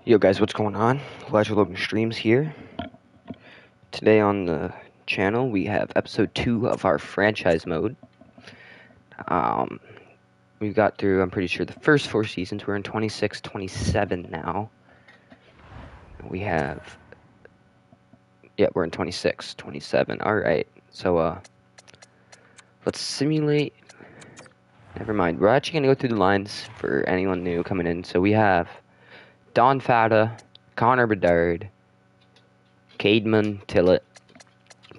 Yo guys, what's going on? Elijah Logan Streams here. Today on the channel we have episode 2 of our franchise mode. Um, we've got through, I'm pretty sure, the first 4 seasons. We're in 26, 27 now. We're in 26, 27. Alright, so let's simulate. Never mind, we're actually going to go through the lines for anyone new coming in. So we have Don Fata, Connor Bedard, Cademan Tillett,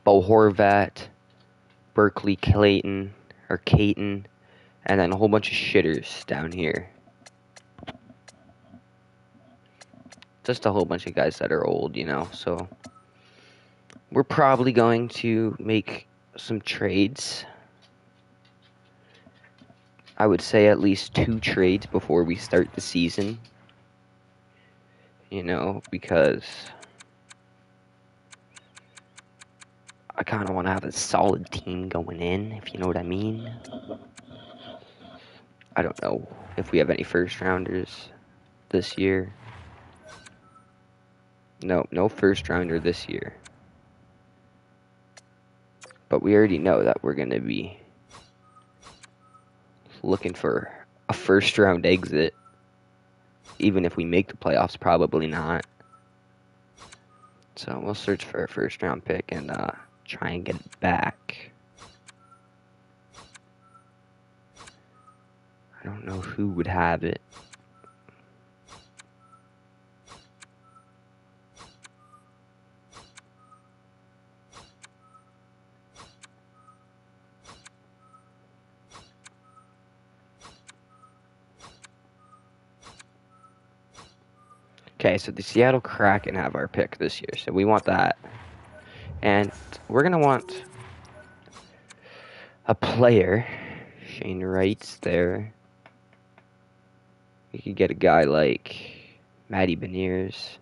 Bo Horvat, Berkeley Clayton, and then a whole bunch of shitters down here. Just a whole bunch of guys that are old, you know, so we're probably going to make some trades. I would say at least 2 trades before we start the season. You know, because I kind of want to have a solid team going in, if you know what I mean. I don't know if we have any first rounders this year. No first rounder this year. But we already know that we're going to be looking for a first round exit. Even if we make the playoffs, probably not. So we'll search for a first round pick and try and get it back. I don't know who would have it. Okay, so the Seattle Kraken have our pick this year, so we want that. And we're going to want a player. Shane Wright's there. We could get a guy like Matty Beniers.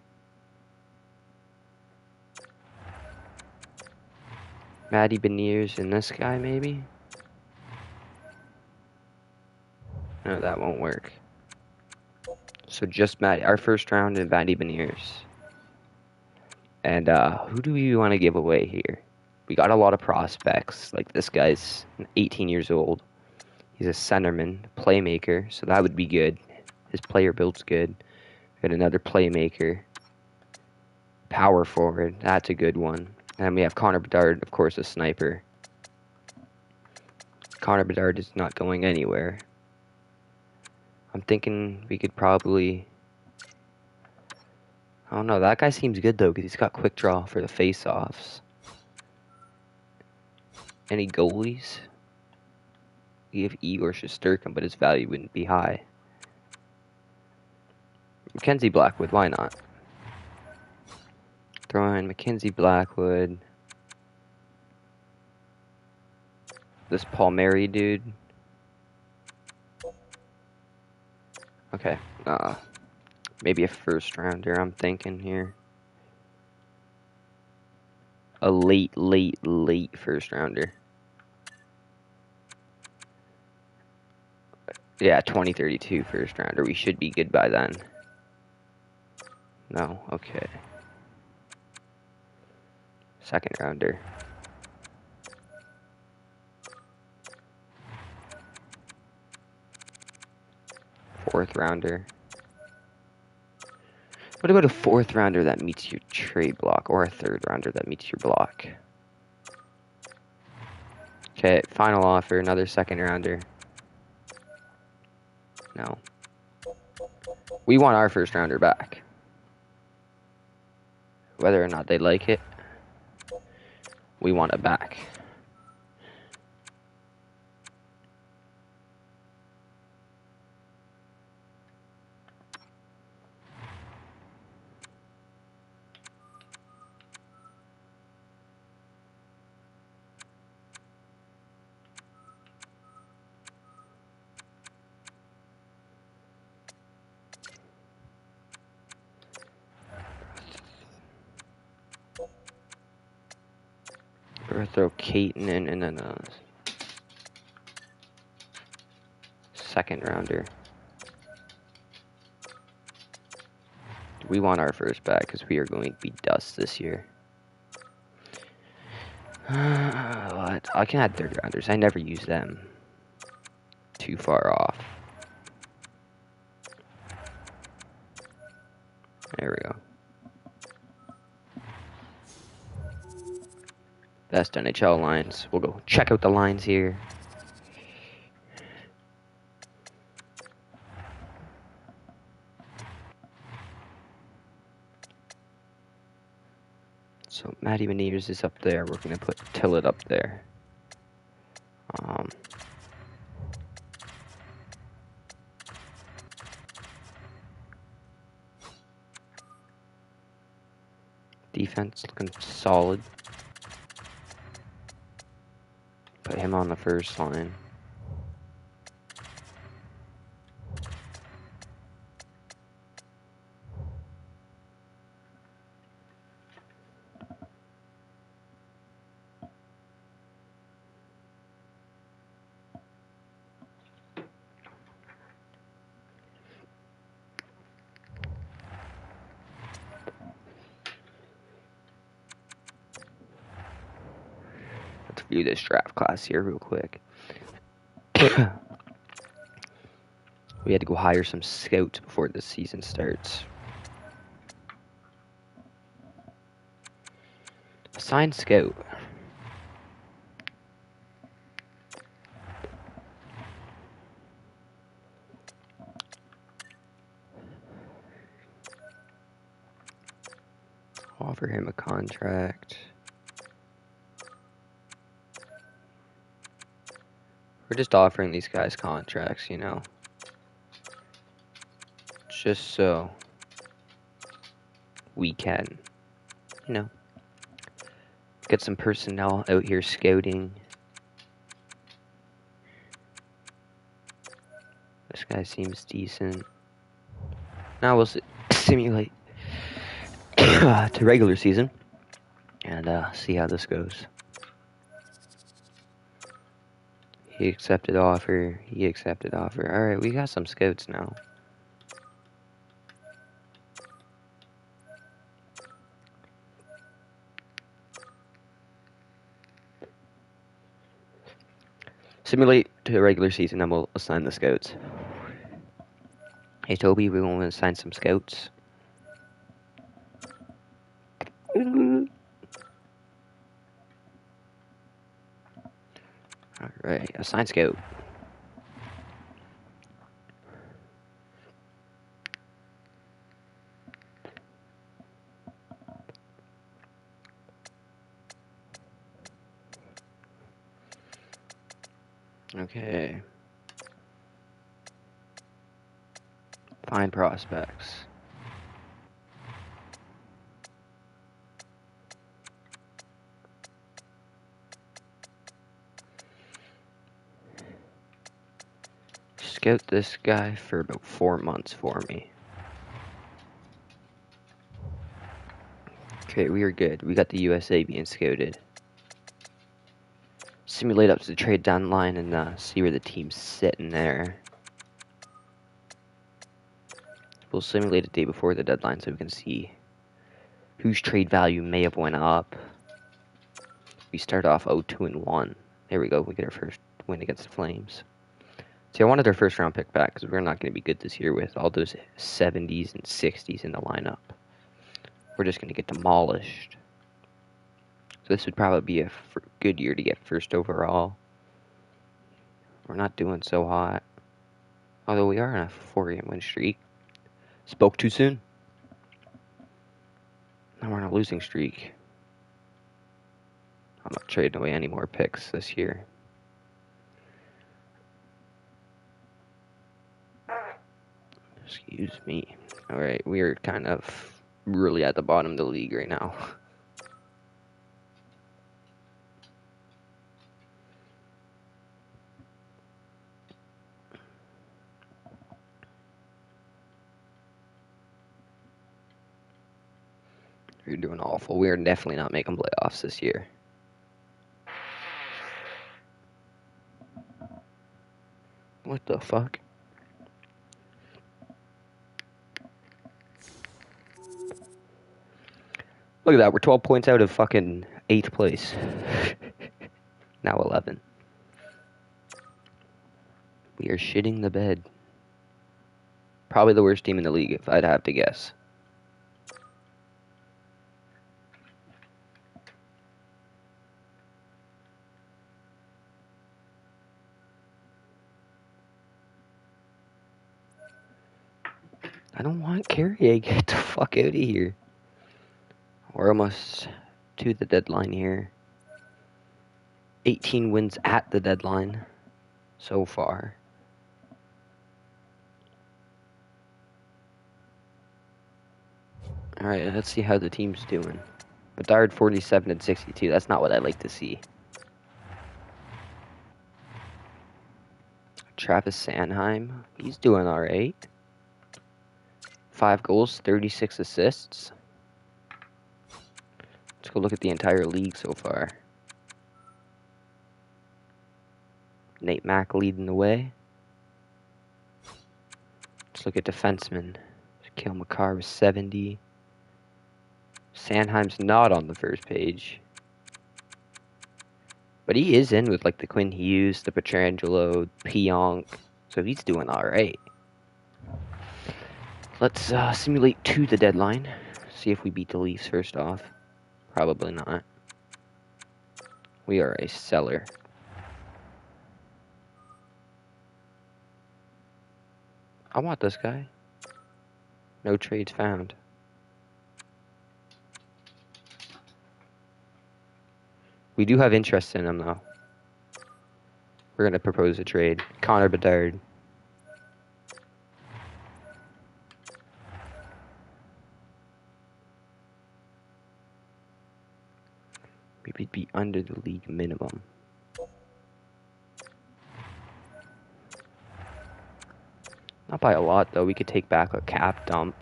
Matty Beniers and this guy, maybe? No, that won't work. So just Matty, our first round and Matty Beniers. And who do we want to give away here? We got a lot of prospects. Like this guy's 18 years old. He's a centerman, playmaker, so that would be good. His player build's good. We got another playmaker. Power forward, that's a good one. And we have Connor Bedard, of course, a sniper. Connor Bedard is not going anywhere. I'm thinking we could probably... I don't know, that guy seems good though, because he's got quick draw for the face-offs. Any goalies? We have Igor Shesterkin, but his value wouldn't be high. Mackenzie Blackwood, why not? Throw in Mackenzie Blackwood. This Palmieri dude. Okay, maybe a first rounder, I'm thinking here. A late first rounder. Yeah, 2032 first rounder. We should be good by then. No, okay. Second rounder. Fourth rounder. What about a fourth rounder that meets your trade block, or a third rounder that meets your block? Okay, final offer, another second rounder. No. We want our first rounder back. Whether or not they like it, we want it back. Or throw Caton in and then a second rounder. We want our first back because we are going to be dust this year. What? I can add third rounders. I never use them. Too far off. There we go. Best NHL lines. We'll go check out the lines here. So Matty Beniers is up there. We're going to put Tillett up there. Defense looking solid. Put him on the first line. Let's view this draft class here real quick. We had to go hire some scouts before the season starts. Assign scout. Offer him a contract. We're just offering these guys contracts, you know. Just so we can, you know, get some personnel out here scouting. This guy seems decent. Now we'll simulate to regular season and see how this goes. He accepted offer. He accepted offer. All right, we got some scouts now. Simulate to a regular season, and we'll assign the scouts. Hey, Toby, we want to assign some scouts. Alright, assign scout. Okay. Find prospects. Scout this guy for about 4 months for me. Okay, we are good. We got the USA being scouted. Simulate up to the trade deadline and see where the team's sitting there. We'll simulate a day before the deadline so we can see whose trade value may have went up. We start off 0-2-1. There we go. We get our first win against the Flames. See, I wanted our first round pick back because we're not going to be good this year with all those 70s and 60s in the lineup. We're just going to get demolished. So this would probably be a good year to get first overall. We're not doing so hot. Although we are on a 4-game win streak. Spoke too soon. Now we're on a losing streak. I'm not trading away any more picks this year. Excuse me. Alright, we're kind of really at the bottom of the league right now. We're doing awful. We are definitely not making playoffs this year. What the fuck? Look at that. We're 12 points out of fucking 8th place. Now 11. We are shitting the bed. Probably the worst team in the league, if I'd have to guess. I don't want Carrier. Get the fuck out of here. We're almost to the deadline here. 18 wins at the deadline so far. Alright, let's see how the team's doing. Bedard 47 and 62. That's not what I like to see. Travis Sanheim, he's doing alright. 5 goals, 36 assists. Let's go look at the entire league so far. Nate Mack leading the way. Let's look at defensemen. Kale McCarr with 70. Sanheim's not on the first page. But he is in with like the Quinn Hughes, the Pietrangelo, Pionk. So he's doing alright. Let's simulate to the deadline. See if we beat the Leafs first off. Probably not. We are a seller. I want this guy. No trades found. We do have interest in him, though. We're going to propose a trade. Connor Bedard. We'd be under the league minimum. Not by a lot, though. We could take back a cap dump.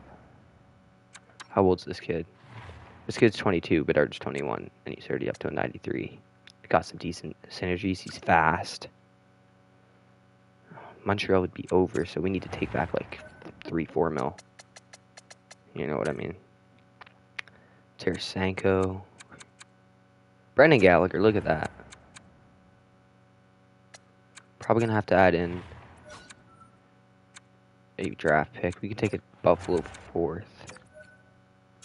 How old's this kid? This kid's 22, Bedard's 21, and he's already up to a 93. Got some decent synergies. He's fast. Montreal would be over, so we need to take back like 3-4 mil. You know what I mean? Tarasenko. Brendan Gallagher, look at that. Probably going to have to add in a draft pick. We can take a Buffalo 4th.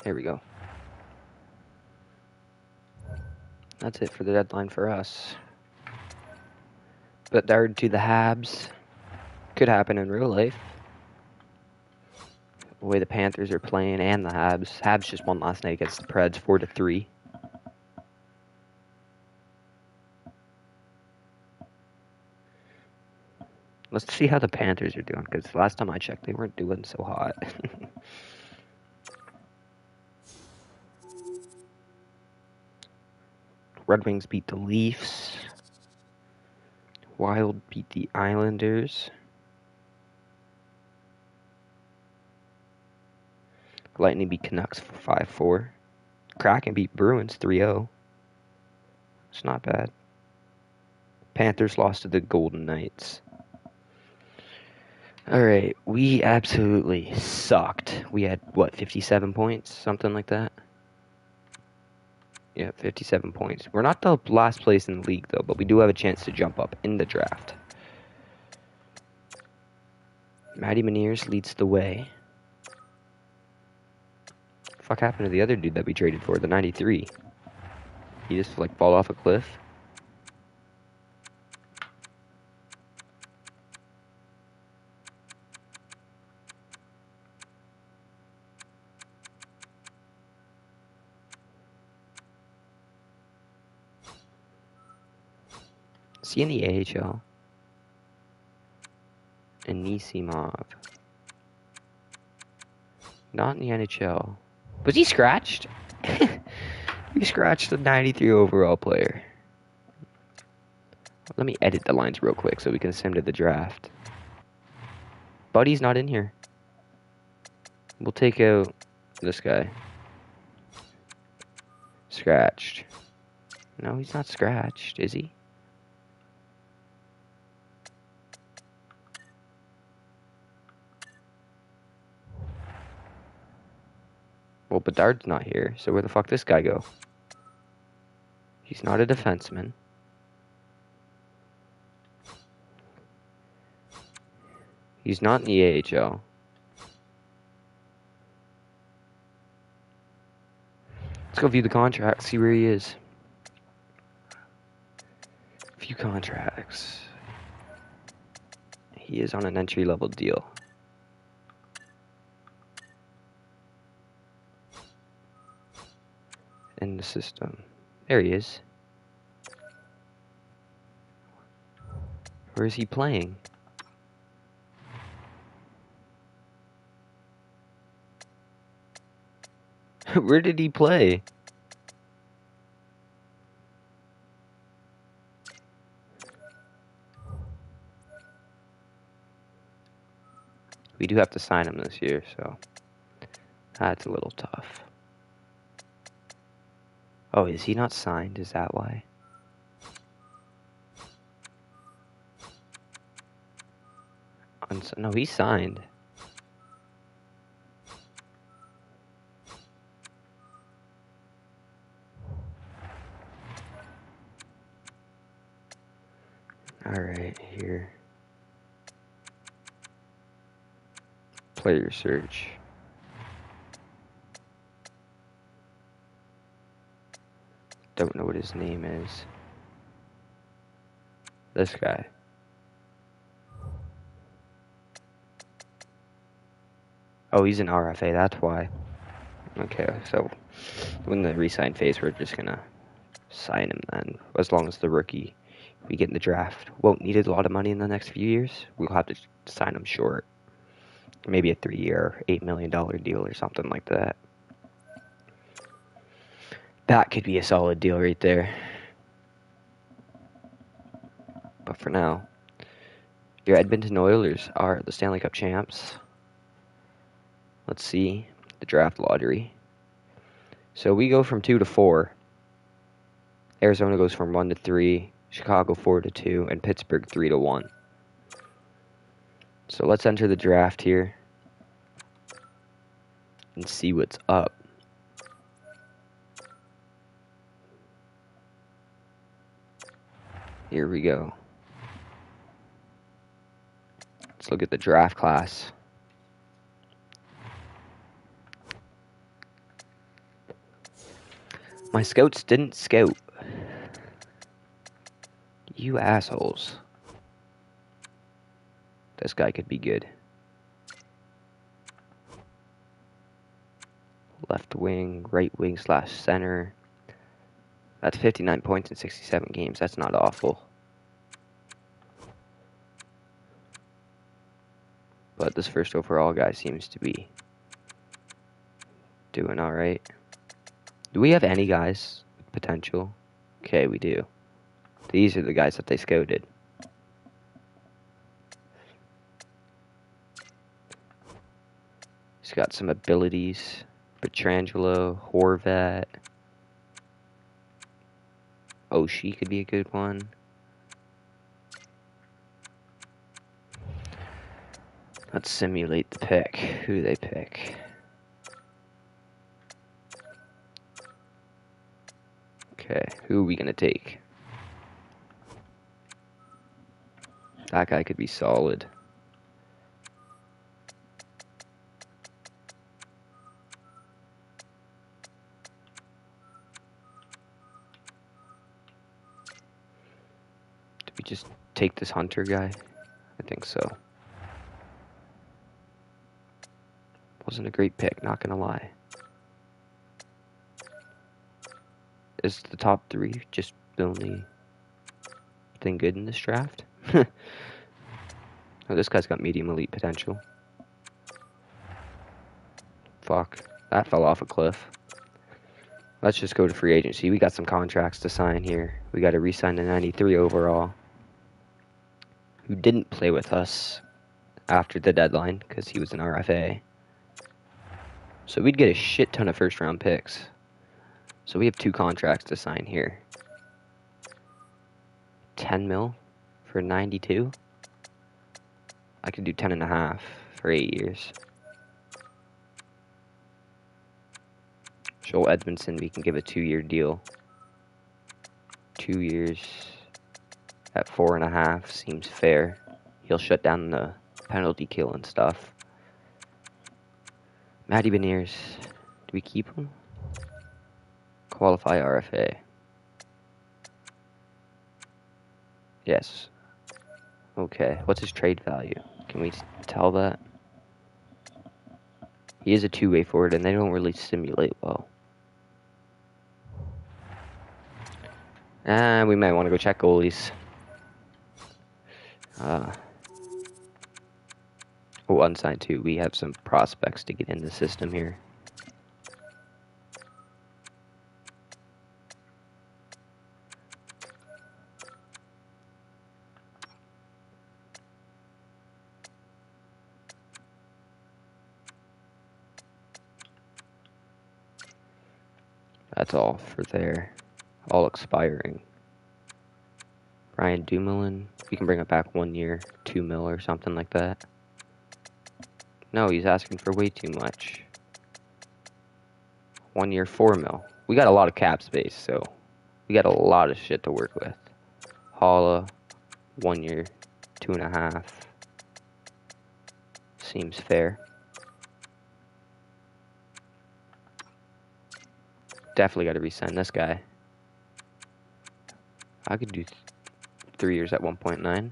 There we go. That's it for the deadline for us. Bedard to the Habs. Could happen in real life. The way the Panthers are playing and the Habs. Habs just won last night against the Preds 4-3. Let's see how the Panthers are doing, because last time I checked, they weren't doing so hot. Red Wings beat the Leafs. Wild beat the Islanders. Lightning beat Canucks 5-4. Kraken beat Bruins 3-0. It's not bad. Panthers lost to the Golden Knights. Alright, we absolutely sucked. We had, 57 points? Something like that? Yeah, 57 points. We're not the last place in the league, though, but we do have a chance to jump up in the draft. Matty Beniers leads the way. Fuck happened to the other dude that we traded for, the 93? He just, fall off a cliff? Is he in the AHL? Anisimov. Not in the NHL. Was he scratched? We scratched the 93 overall player. Let me edit the lines real quick so we can send him to the draft. Buddy's not in here. We'll take out this guy. Scratched. No, he's not scratched, is he? Well, Bedard's not here, so where the fuck this guy go? He's not a defenseman. He's not in the AHL. Let's go view the contract, see where he is. View contracts. He is on an entry-level deal. In the system. There he is. Where is he playing? Where did he play? We do have to sign him this year, so that's a little tough. Oh, is he not signed? Is that why? No, he's signed. Alright, here. Player search. Don't know what his name is. This guy. Oh, he's an RFA, that's why. Okay, so when the re-sign phase, we're just gonna sign him then. As long as the rookie we get in the draft won't need a lot of money in the next few years, we'll have to sign him short. Maybe a 3-year, $8 million deal or something like that. That could be a solid deal right there. But for now, your Edmonton Oilers are the Stanley Cup champs. Let's see the draft lottery. So we go from 2 to 4. Arizona goes from 1 to 3. Chicago 4 to 2. And Pittsburgh 3 to 1. So let's enter the draft here and see what's up. Here we go. Let's look at the draft class. My scouts didn't scout. You assholes. This guy could be good. Left wing, right wing / center. That's 59 points in 67 games. That's not awful. But this first overall guy seems to be doing alright. Do we have any guys with potential? Okay, we do. These are the guys that they scouted. He's got some abilities. Petrangelo, Horvat. Oshie could be a good one. Let's simulate the pick. Who do they pick? Okay, who are we going to take? That guy could be solid. Did we just take this Hunter guy? I think so. Wasn't a great pick, not gonna lie. Is the top 3 just the only thing good in this draft? Oh, this guy's got medium elite potential. Fuck, that fell off a cliff. Let's just go to free agency. We got some contracts to sign here. We got to re-sign the 93 overall, who didn't play with us after the deadline because he was an RFA. So we'd get a shit ton of first-round picks. So we have 2 contracts to sign here. 10 mil for 92. I could do 10.5 for 8 years. Joel Edmondson, we can give a 2-year deal. 2 years at 4.5 seems fair. He'll shut down the penalty kill and stuff. Matty Beniers, do we keep him? Qualify RFA. Yes. Okay, what's his trade value? Can we tell that? He is a two-way forward, and they don't really simulate well. We might want to go check goalies. Unsigned too. We have some prospects to get in the system here. That's all for there. All expiring. Ryan Dumoulin, we can bring it back 1 year, 2 mil or something like that. No, he's asking for way too much. 1 year, 4 mil. We got a lot of cap space, so we got a lot of shit to work with. Holla, 1 year, 2.5. Seems fair. Definitely got to re-sign this guy. I could do 3 years at 1.9.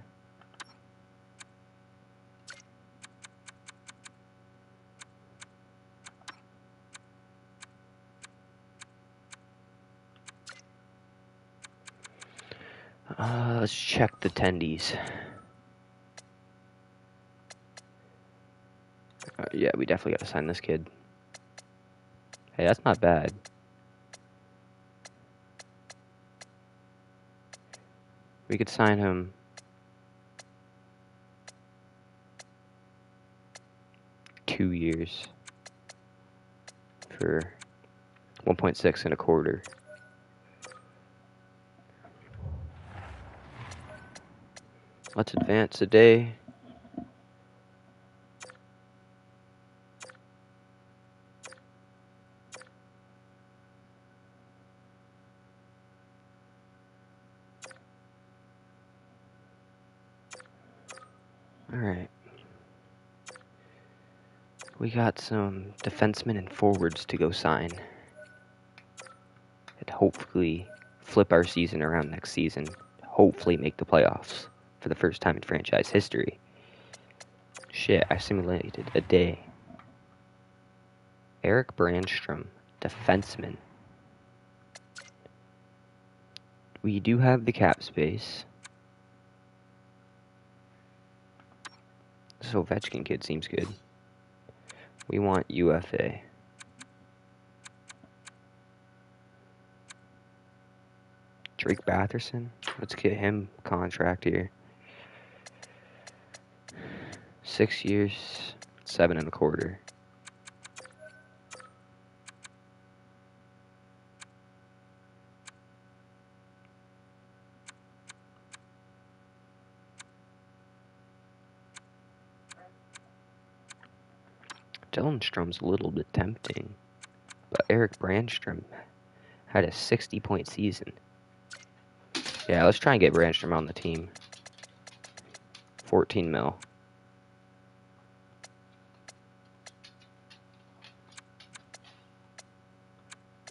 Let's check the tendies. Yeah, we definitely got to sign this kid. Hey, that's not bad. We could sign him. Two years for 1.6 and a quarter. Let's advance a day. Alright. We got some defensemen and forwards to go sign. And hopefully flip our season around next season. Hopefully make the playoffs for the first time in franchise history. Shit, I simulated a day. Eric Brandstrom, defenseman. We do have the cap space. This Ovechkin kid seems good. We want UFA. Drake Batherson. Let's get him a contract here. 6 years, 7.25. Dylan Strom's a little bit tempting, but Eric Brandstrom had a 60-point season. Yeah, let's try and get Brandstrom on the team. 14 mil.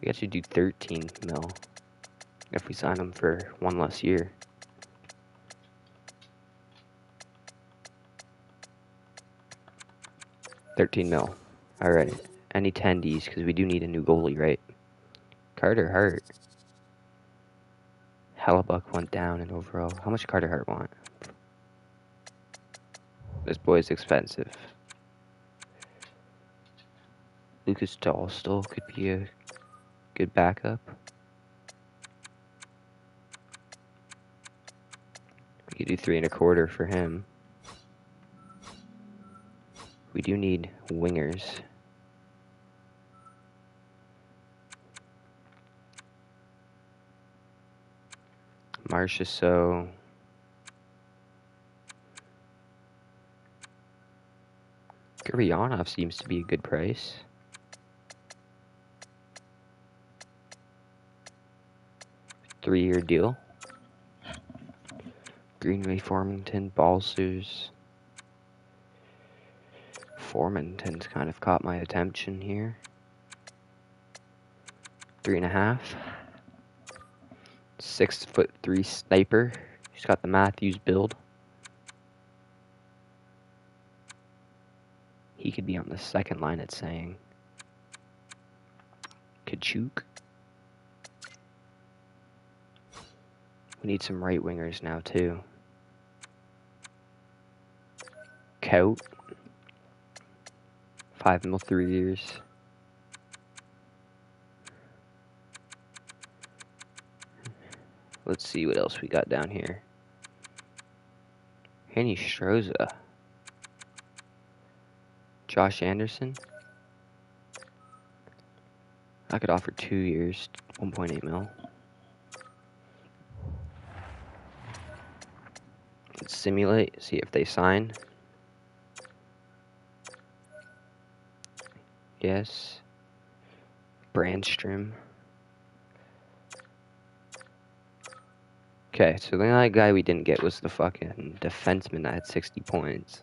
We actually do 13 mil if we sign him for 1 less year. $13 mil. Alright. Any tendies, because we do need a new goalie, right? Carter Hart. Hellebuck went down in overall. How much Carter Hart want? This boy's expensive. Lucas Dahlstall could be a good backup. We could do 3.25 for him. We do need wingers. Marchessault. Gurionov seems to be a good price. 3-year deal. Greenway, Formington, Balsers. Formington's kind of caught my attention here. 3.5. 6'3" sniper. He's got the Matthews build. He could be on the second line, it's saying. Kachuk. We need some right wingers now, too. Cout. 5 mil, 3 years. Let's see what else we got down here. Henny Stroza. Josh Anderson. I could offer 2 years, 1.8 mil. Let's simulate, see if they sign. Yes. Brandstrom. Okay, so the only guy we didn't get was the fucking defenseman that had 60 points.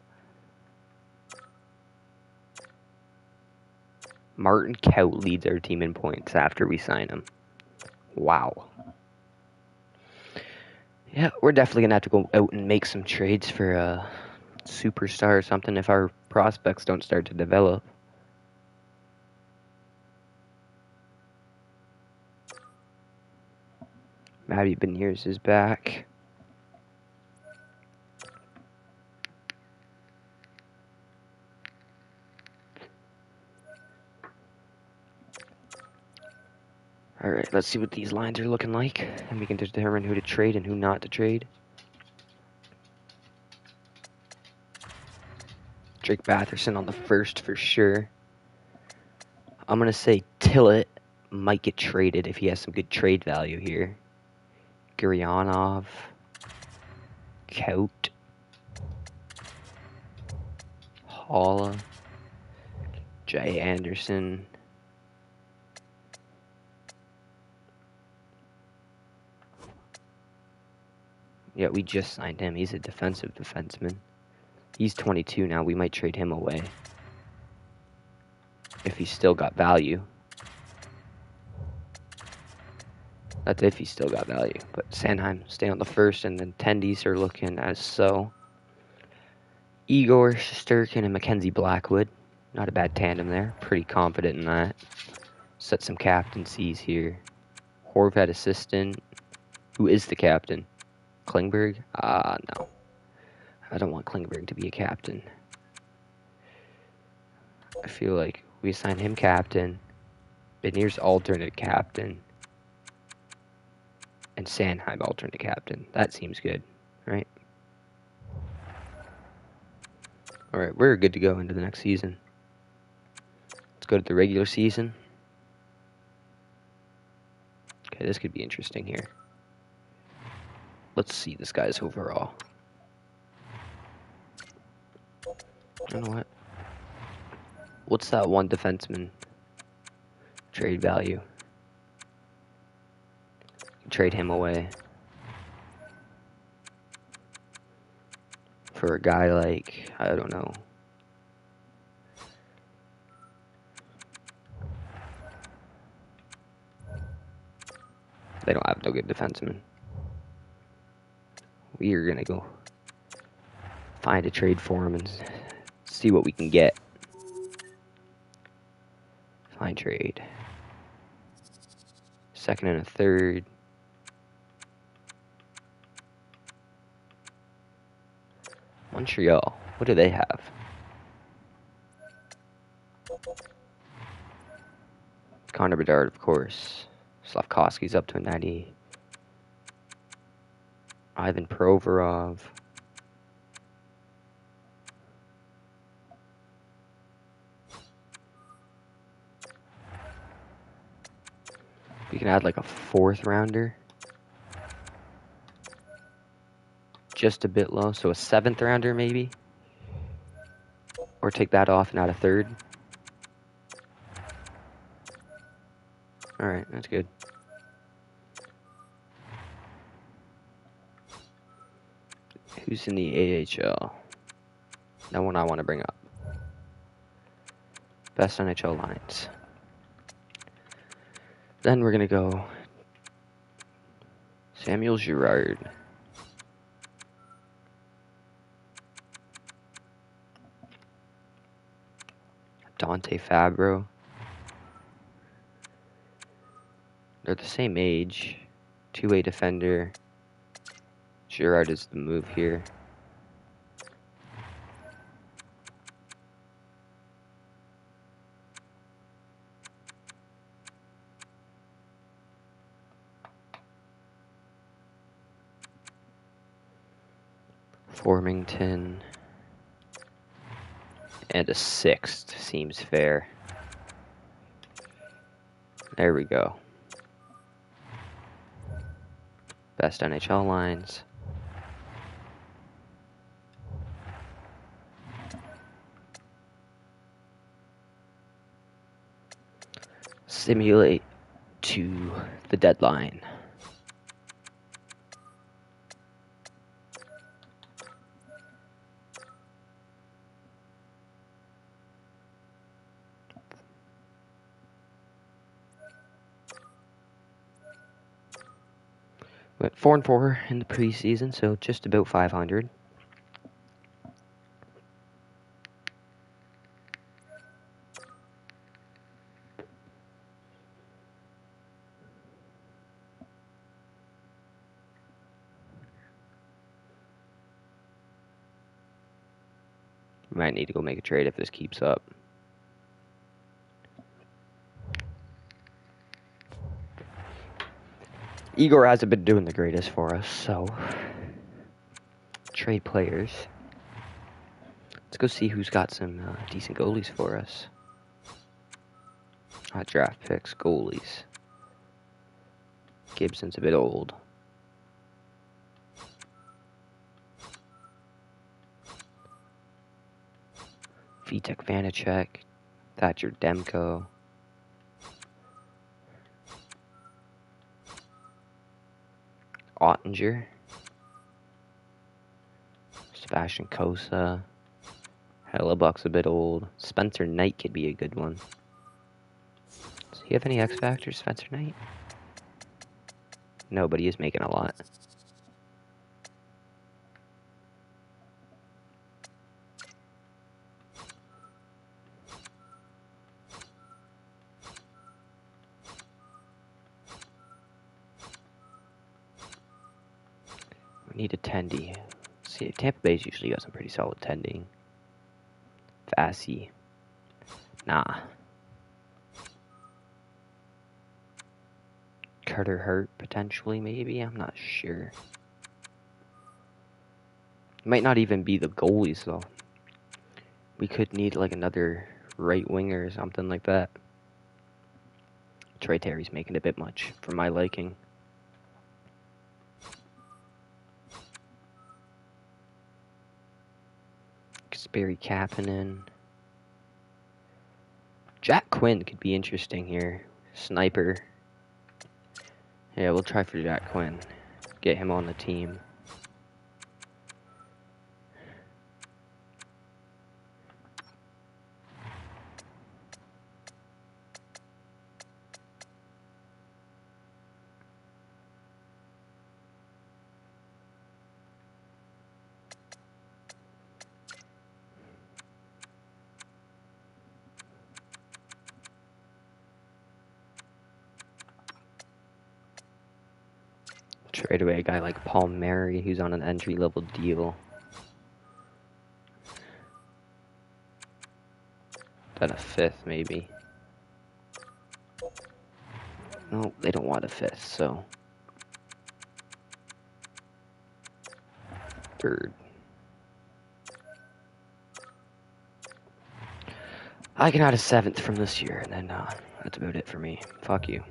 Martin Kaut leads our team in points after we sign him. Wow. Yeah, we're definitely going to have to go out and make some trades for a superstar or something if our prospects don't start to develop. Matty Beniers is back. Alright, let's see what these lines are looking like, and we can determine who to trade and who not to trade. Drake Batherson on the first for sure. I'm going to say Tillett might get traded if he has some good trade value here. Guryanov. Kaut. Holla. Jay Anderson. Yeah, we just signed him. He's a defensive defenseman. He's 22 now. We might trade him away. If he's still got value. That's if he's still got value. But Sanheim stay on the first, and then tendies are looking as so. Igor Shesterkin and Mackenzie Blackwood. Not a bad tandem there. Pretty confident in that. Set some captaincies here. Horvat assistant. Who is the captain? Klingberg? No. I don't want Klingberg to be a captain. I feel like we assign him captain. Beniers alternate captain. And Sanheim alternate captain. That seems good, right? Alright, we're good to go into the next season. Let's go to the regular season. Okay, this could be interesting here. Let's see this guy's overall. You know what? What's that one defenseman trade value? Trade him away for a guy like, I don't know. They don't have no good defensemen. We are going to go find a trade for him and see what we can get. Find trade. Second and a third. Montreal. What do they have? Connor Bedard, of course. Slavkovsky's up to a 90. Ivan Provorov. We can add like a 4th rounder. Just a bit low, so a 7th rounder maybe. Or take that off and add a 3rd. Alright, that's good. Who's in the AHL? No one I want to bring up. Best NHL lines. Then we're going to go Samuel Girard. Dante Fabro. They're the same age. Two-way defender. Girard is the move here. Formington. And a sixth seems fair. There we go. Best NHL lines. Simulate to the deadline. Went 4-4 in the preseason, so just about 500. Might need to go make a trade if this keeps up. Igor hasn't been doing the greatest for us, so trade players. Let's go see who's got some decent goalies for us. Not draft picks, goalies. Gibson's a bit old. Vitek Vanacek, Thatcher Demko. Ottinger. Sebastian Kosa. Hellebuck's a bit old. Spencer Knight could be a good one. Does he have any X Factors, Spencer Knight? No, but he is making a lot. We need a tendy. See, Tampa Bay's usually got some pretty solid tending. Vassy. Nah. Carter Hurt, potentially, maybe? I'm not sure. Might not even be the goalies, though. We could need, like, another right winger or something like that. Troy Terry's making a bit much for my liking. Kasperi Kapanen. Jack Quinn could be interesting here. Sniper. Yeah, we'll try for Jack Quinn. Get him on the team. Trade away a guy like Paul Mary, who's on an entry-level deal. Then a fifth, maybe. No, they don't want a fifth, so... third. I can add a seventh from this year, and then that's about it for me. Fuck you.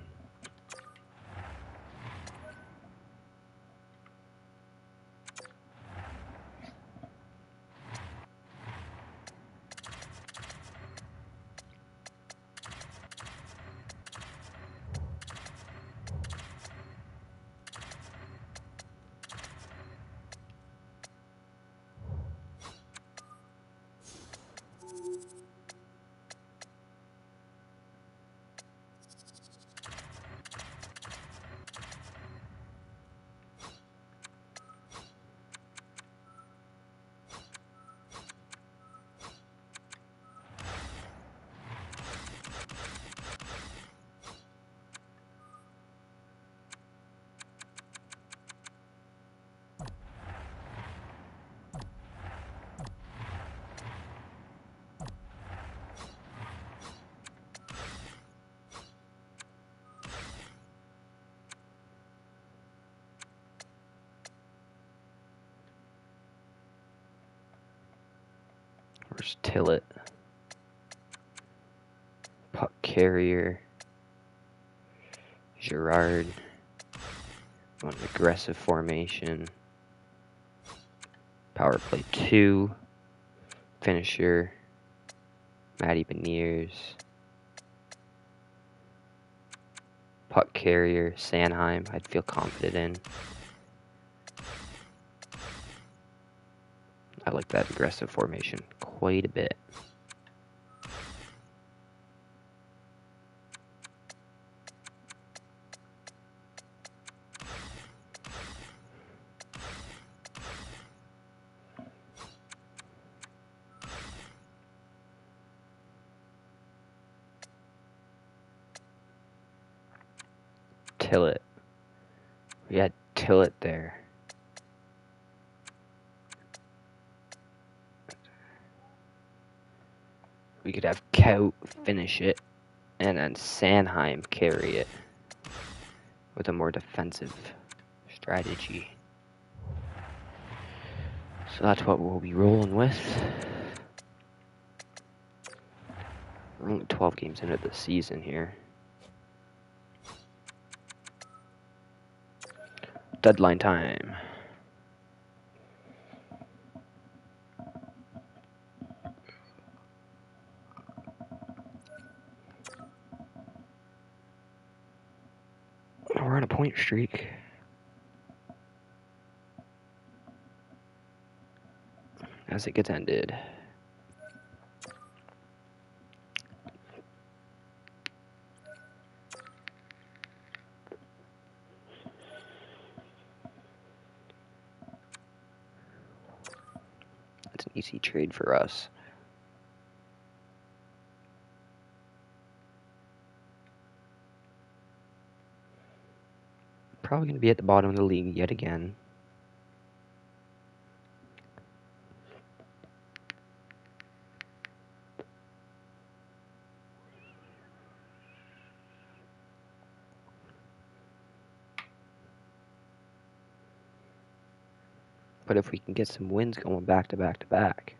course, Tillett. Puck carrier. Girard. An aggressive formation. Power play 2. Finisher. Matty Beniers. Puck carrier. Sanheim. I'd feel confident in. I like that aggressive formation quite a bit. Tillett. We had Tillett there. We could have Kaut finish it, and then Sanheim carry it with a more defensive strategy. So that's what we'll be rolling with. We're only 12 games into the season here. Deadline time. We're on a point streak. As it gets ended. It's an easy trade for us. Probably going to be at the bottom of the league yet again. But if we can get some wins going back to back to back,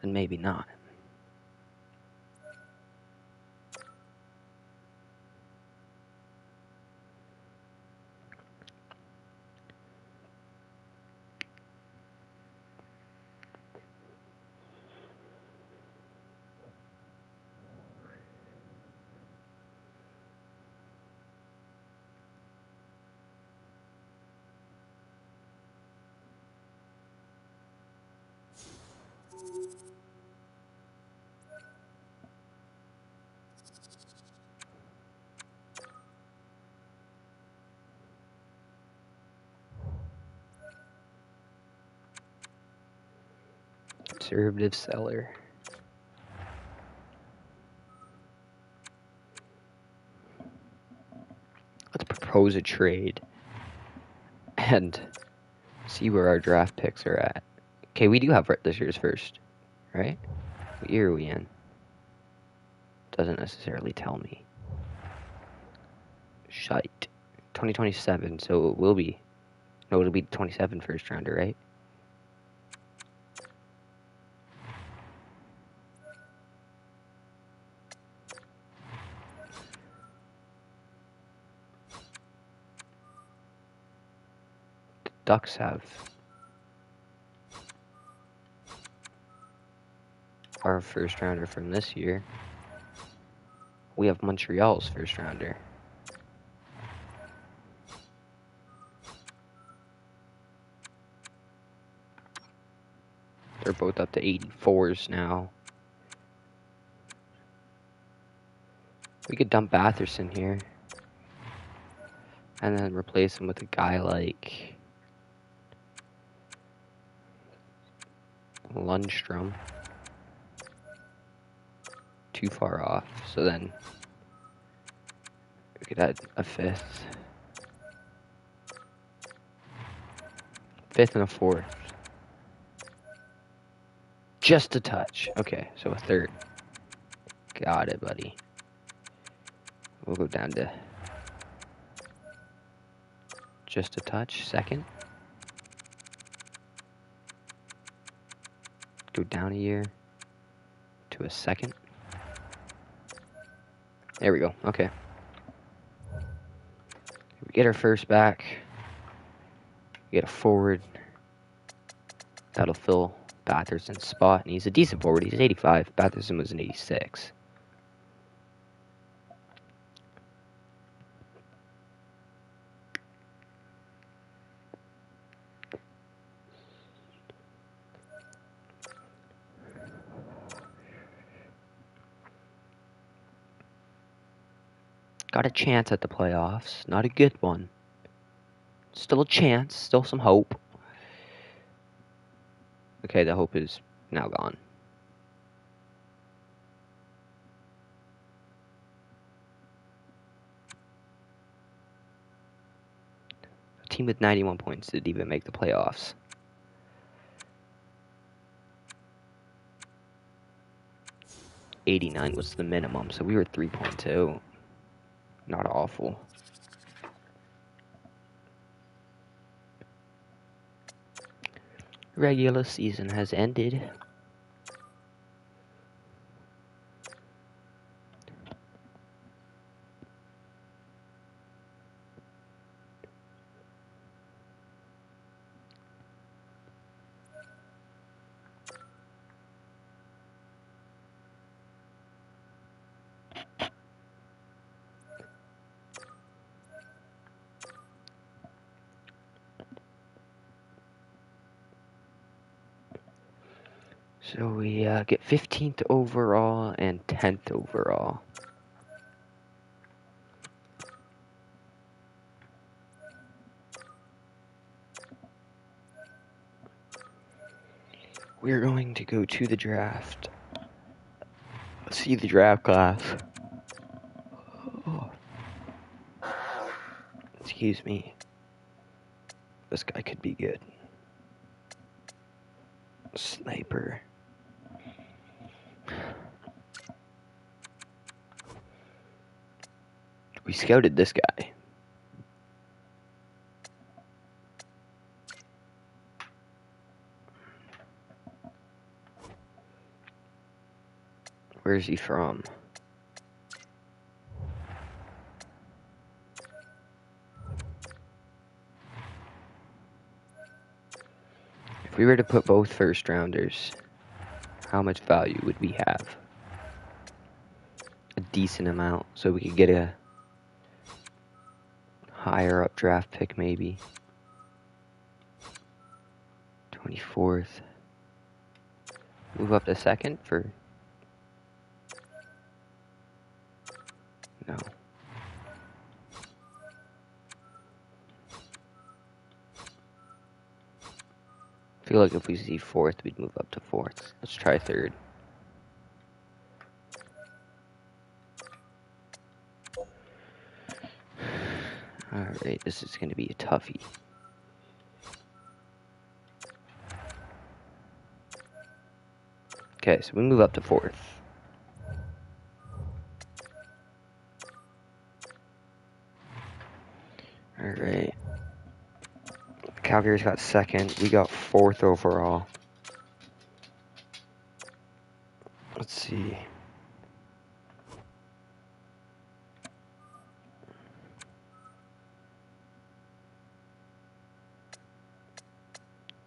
then maybe not. Conservative seller. Let's propose a trade and see where our draft picks are at. Okay, we do have this year's first, right? What year are we in? Doesn't necessarily tell me. Shite. 2027, so it will be. No, it'll be 27 first rounder, right? The Ducks have our first rounder from this year. We have Montreal's first rounder. They're both up to 84s now. We could dump Batherson here. And then replace him with a guy like Lundstrom. Too far off. So then we could add a fifth. Fifth and a fourth. Just a touch. Okay, so a third. Got it, buddy. We'll go down to just a touch. Second. Go down a year to a second. There we go. Okay. We get our first back. We get a forward. That'll fill Batherson's spot, and he's a decent forward. He's 85. Batherson was an 86. Got a chance at the playoffs. Not a good one. Still a chance. Still some hope. Okay, the hope is now gone. A team with 91 points didn't even make the playoffs. '89 was the minimum, so we were 3.2. Not awful. Regular season has ended. So we get 15th overall and 10th overall. We're going to go to the draft. See the draft class. Oh. Excuse me. This guy could be good. Sniper. We scouted this guy. Where is he from? If we were to put both first rounders, how much value would we have? A decent amount, so we could get a higher up draft pick maybe. 24th. Move up to second for... No. I feel like if we see fourth, we'd move up to fourth. Let's try third. Alright, this is going to be a toughie. Okay, so we move up to fourth. Alright. Calgary's got second. We got fourth overall. Let's see.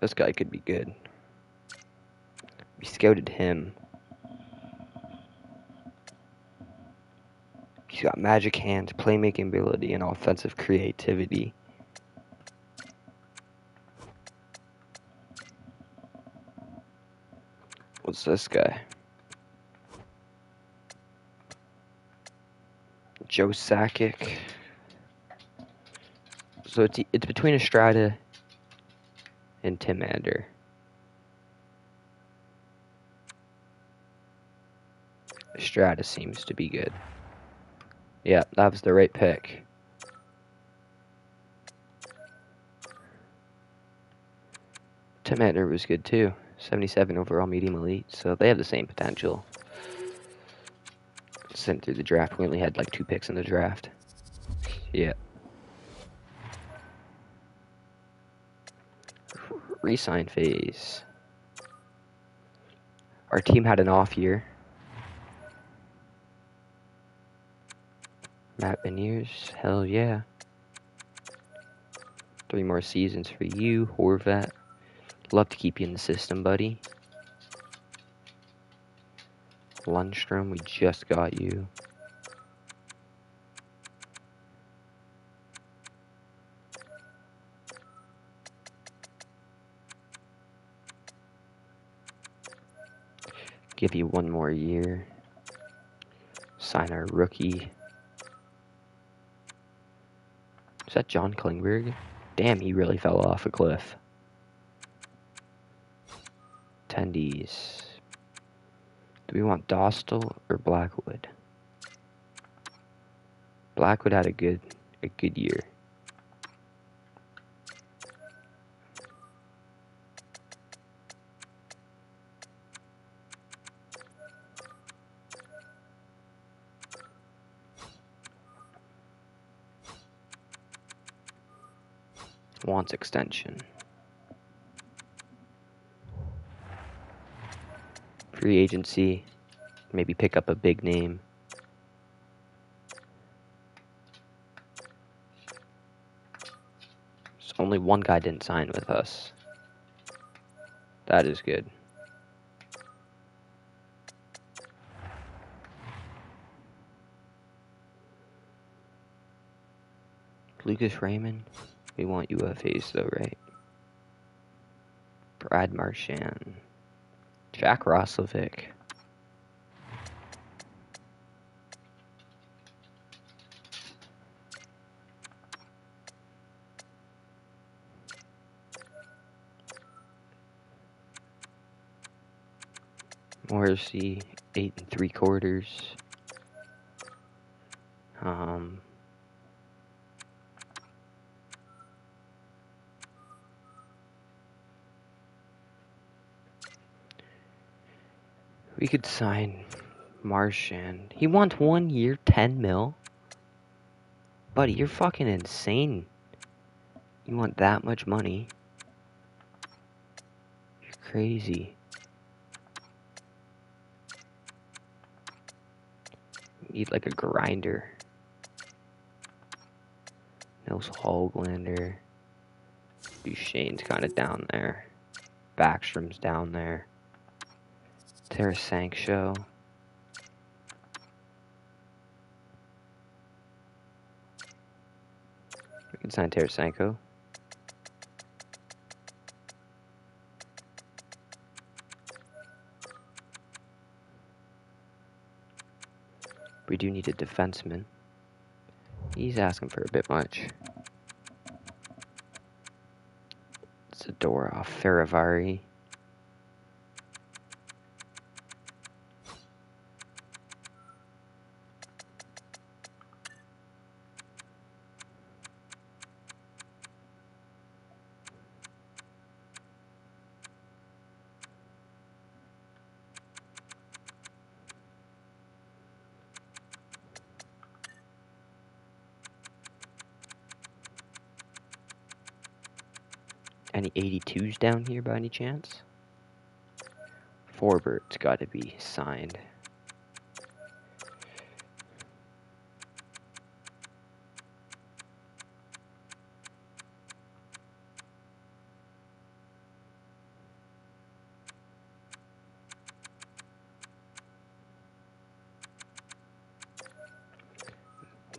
This guy could be good. We scouted him. He's got magic hands, playmaking ability, and offensive creativity. What's this guy? Joe Sakic. So it's between Estrada and Tim Ander. Estrada seems to be good. Yeah, that was the right pick. Tim Ander was good too. 77 overall medium elite, so they have the same potential. Sent through the draft. We only had like 2 picks in the draft. Yeah. Resign phase. Our team had an off year. Matt Beniers, hell yeah. 3 more seasons for you, Horvat. Love to keep you in the system, buddy. Lundstrom, we just got you. Give you 1 more year. Sign our rookie. Is that John Klingberg? Damn, he really fell off a cliff. Attendees. Do we want Dostal or Blackwood? Blackwood had a good year. Wants extension. Free agency. Maybe pick up a big name. So only one guy didn't sign with us. That is good. Lucas Raymond. We want UFAs though, right? Brad Marchand. Jack Roslovic. Morrissey, 8 3/4. We could sign Marchand. He wants 1 year, 10 mil? Buddy, you're fucking insane. You want that much money? You're crazy. You need like a grinder. Nils Hoglander. Duchesne's kind of down there. Backstrom's down there. Tarasenko. We can sign Tarasenko. We do need a defenseman. He's asking for a bit much. Zadorov, Faravari. Any 82s down here by any chance? Forbert's got to be signed.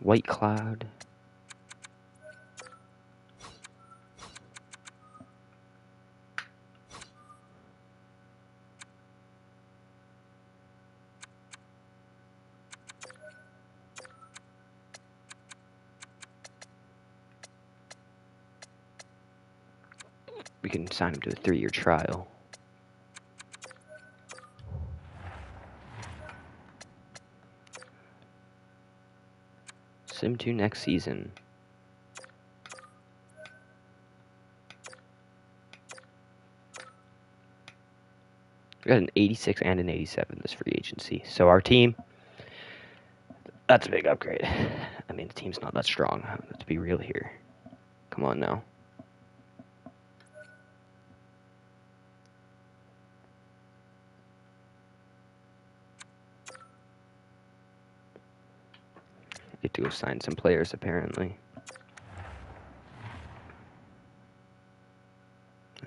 White Cloud. We can sign him to a 3-year trial. Sim 2 next season. We got an 86 and an 87 this free agency. So our team, that's a big upgrade. I mean, the team's not that strong. Let's be real here. Come on now. Get to go sign some players, apparently.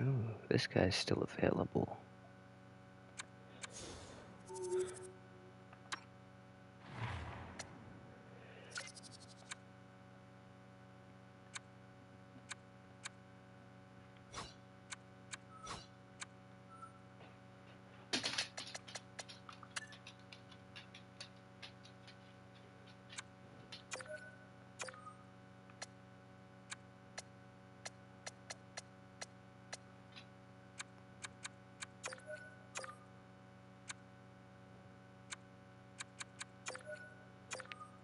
Oh, this guy's still available.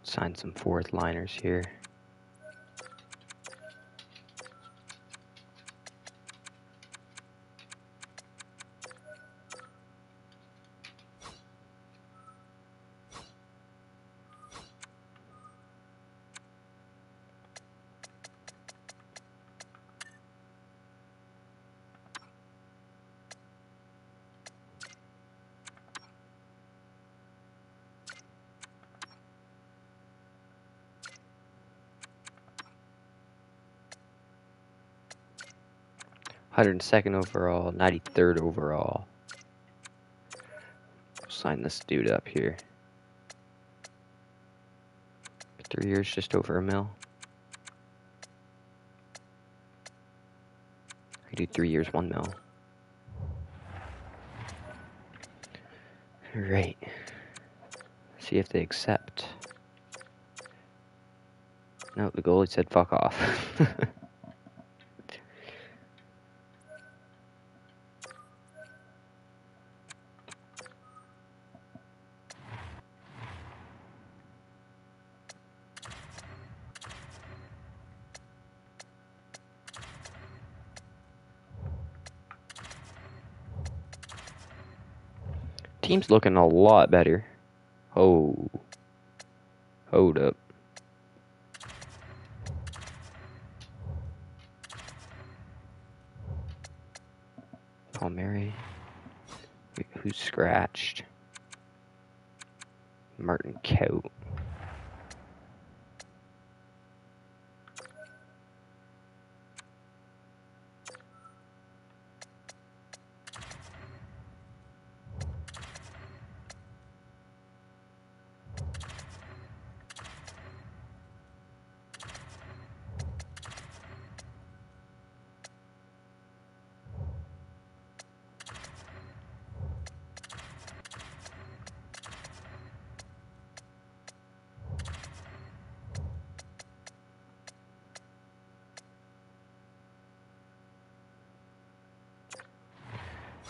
Sign some fourth liners here. (102nd overall, 93rd overall. Sign this dude up here. 3 years, just over $1 million. I do 3 years, $1 million. Right. See if they accept. No, the goalie said fuck off. Team's looking a lot better. Oh. Hold up. Palmieri. Wait, who's scratched? Martin Cout.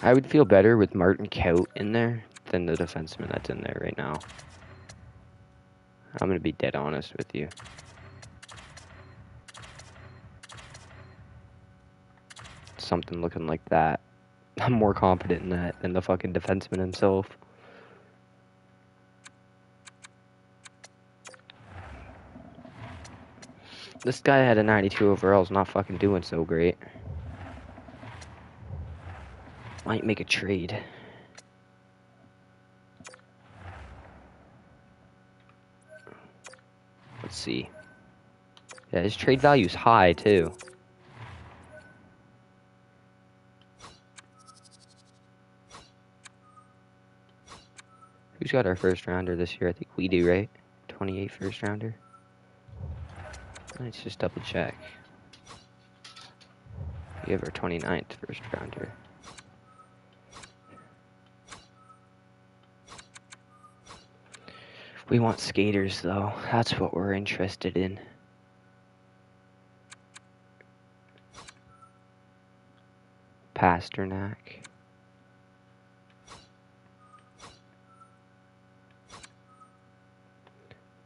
I would feel better with Martin Cout in there than the defenseman that's in there right now. I'm going to be dead honest with you. Something looking like that. I'm more confident in that than the fucking defenseman himself. This guy had a 92 overall, is not fucking doing so great. Might make a trade. Let's see. Yeah, his trade value's high too. Who's got our first rounder this year? I think we do, right? 28 first rounder. Let's just double check. We have our 29th first rounder. We want skaters, though. That's what we're interested in. Pasternak.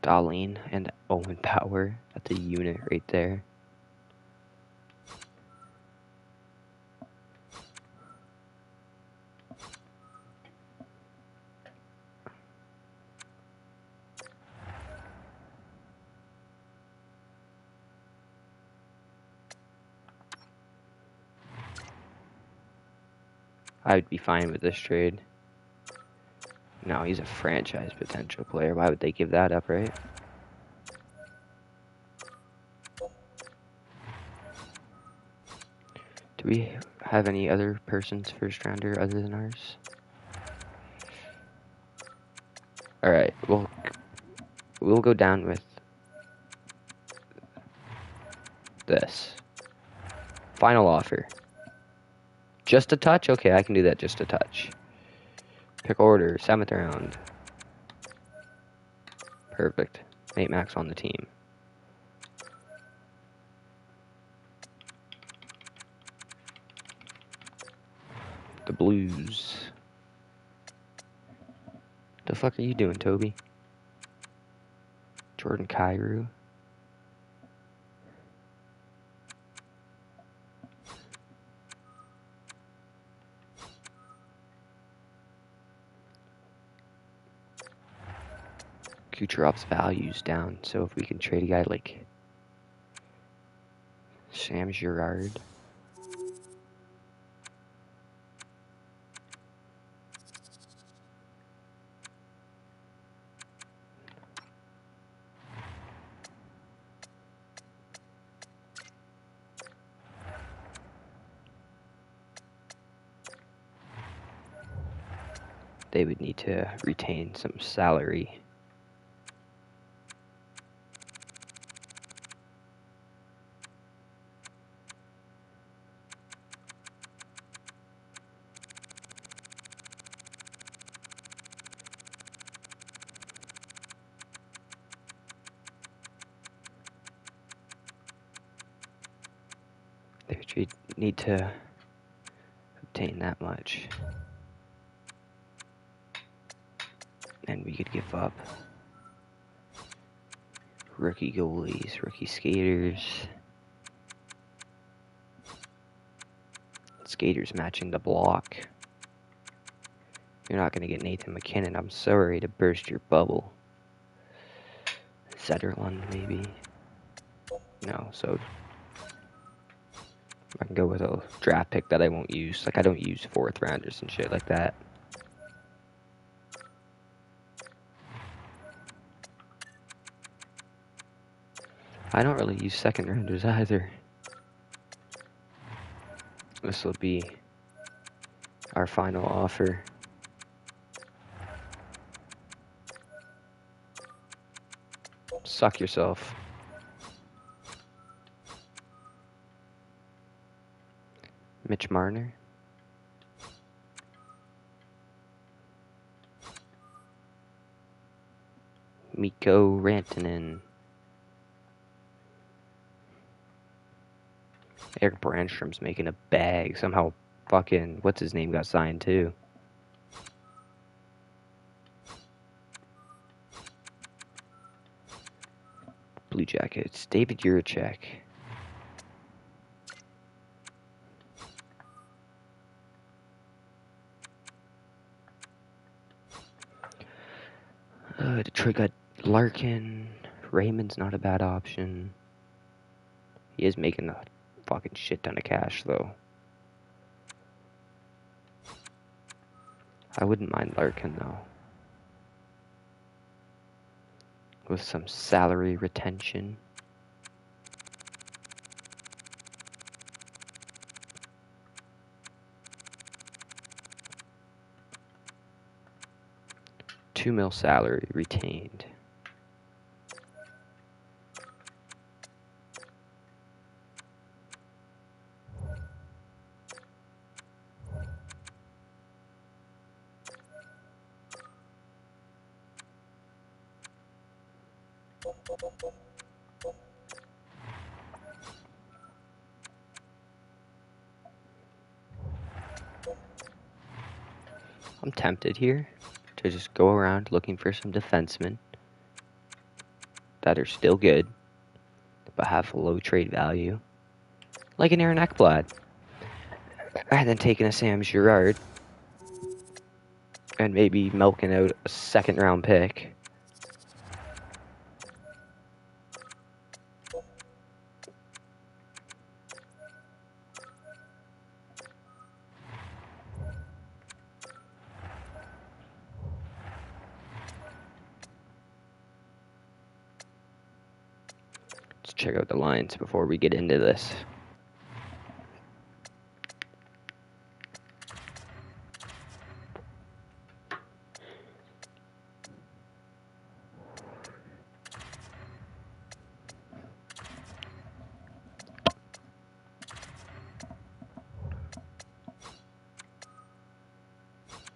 Darlene and Owen Power. That's a unit right there. I would be fine with this trade. No, he's a franchise potential player. Why would they give that up, right? Do we have any other person's first rounder other than ours? Alright, we'll go down with this. Final offer. Just a touch? Okay, I can do that just a touch. Pick order, 7th round. Perfect. Nate Max on the team. The Blues. The fuck are you doing, Toby? Jordan Kyrou. Kucherov's value's down, so if we can trade a guy like Sam Girard. They would need to retain some salary. They would need to obtain that much. And we could give up rookie goalies, rookie skaters. Skaters matching the block. You're not going to get Nathan McKinnon. I'm sorry to burst your bubble. Zetterlund, maybe. No, so I can go with a draft pick that I won't use. Like, I don't use 4th rounders and shit like that. I don't really use 2nd rounders either. This will be our final offer. Suck yourself. Mitch Marner. Mikko Rantanen. Eric Brandstrom's making a bag. Somehow fucking, what's his name, got signed too. Blue Jackets. David Juracek. Detroit got Larkin. Raymond's not a bad option. He is making a fucking shit ton of cash, though. I wouldn't mind Larkin, though. With some salary retention. $2 million salary retained. I'm tempted here to just go around looking for some defensemen that are still good, but have low trade value, like an Aaron Ekblad, and then taking a Sam Girard, and maybe milking out a 2nd round pick. Let's check out the lines before we get into this.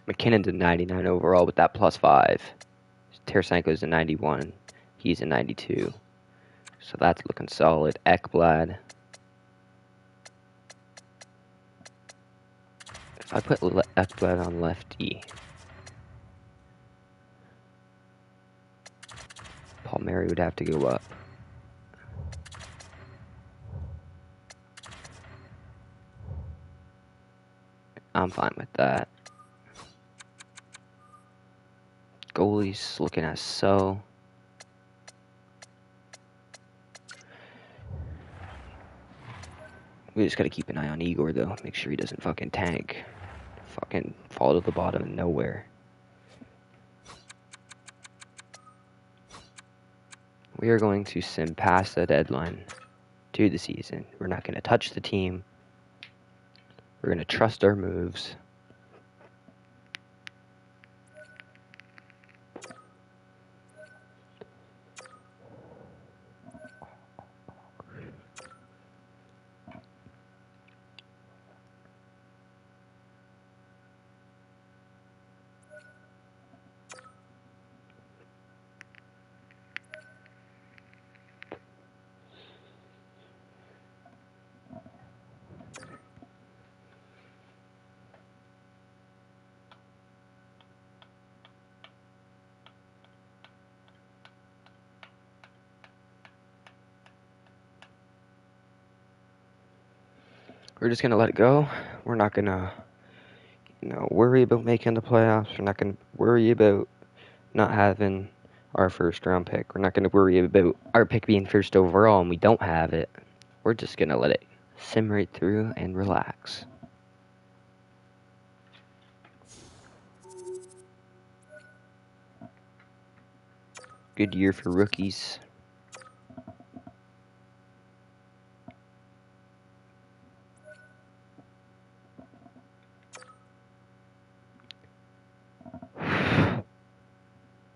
McKinnon's a 99 overall with that +5. Tarasenko's a 91. He's a 92. So that's looking solid. Ekblad. If I put Ekblad on lefty, Palmieri would have to go up. I'm fine with that. Goalie's looking at so. We just gotta keep an eye on Igor, though. Make sure he doesn't fucking tank. Fucking fall to the bottom of nowhere. We are going to sim past the deadline to the season. We're not going to touch the team. We're going to trust our moves. We're just going to let it go. We're not going to, worry about making the playoffs. We're not going to worry about not having our first round pick. We're not going to worry about our pick being first overall and we don't have it. We're just going to let it sim right through and relax. Good year for rookies.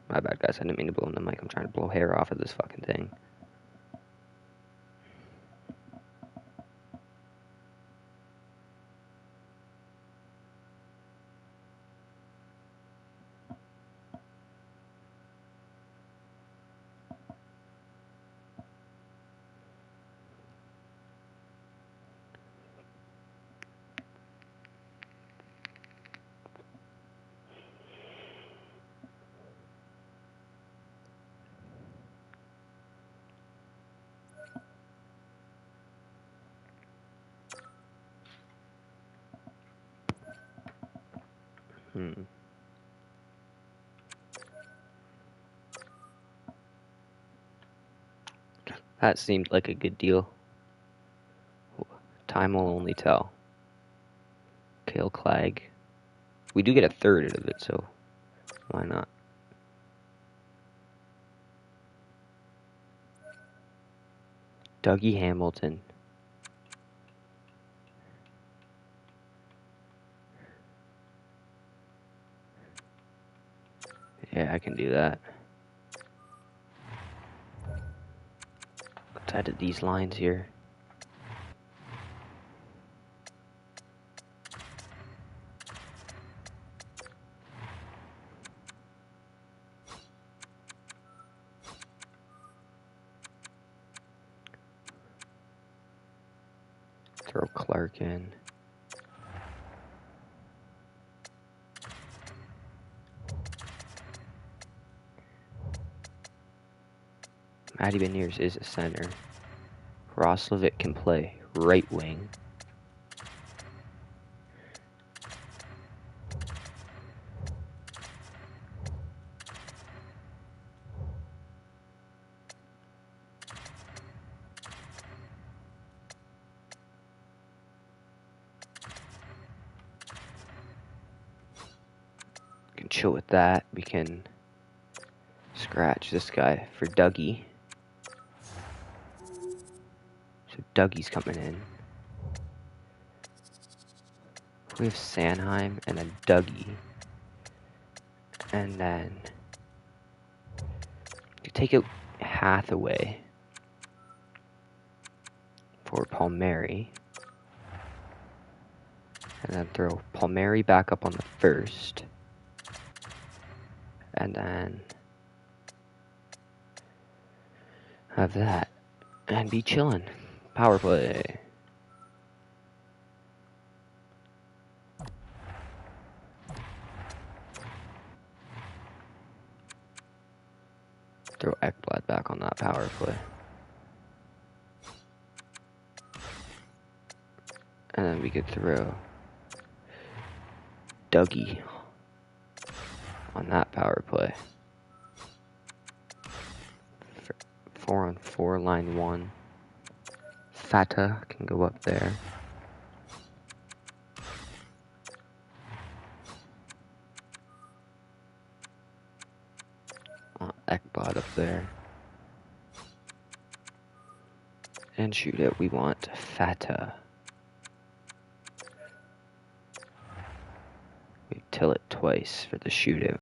My bad, guys. I didn't mean to blow in the mic. I'm trying to blow hair off of this fucking thing. That seemed like a good deal. Time will only tell. Kale Clegg. We do get a third out of it, so why not? Dougie Hamilton. Yeah, I can do that. Let's edit these lines here. Throw Clark in. Matty Beniers is a center. Roslovic can play right wing. Can chill with that. We can scratch this guy for Dougie. So Dougie's coming in. We have Sanheim and then Dougie. And then you take out Hathaway for Palmieri. And then throw Palmieri back up on the first. and then have that and be chilling. Power play. Throw Ekblad back on that power play. And then we could throw Dougie on that power play. 4-on-4, line 1. Fata can go up there. Ekblad up there. And shoot it, we want Fata. We till it twice for the shootout.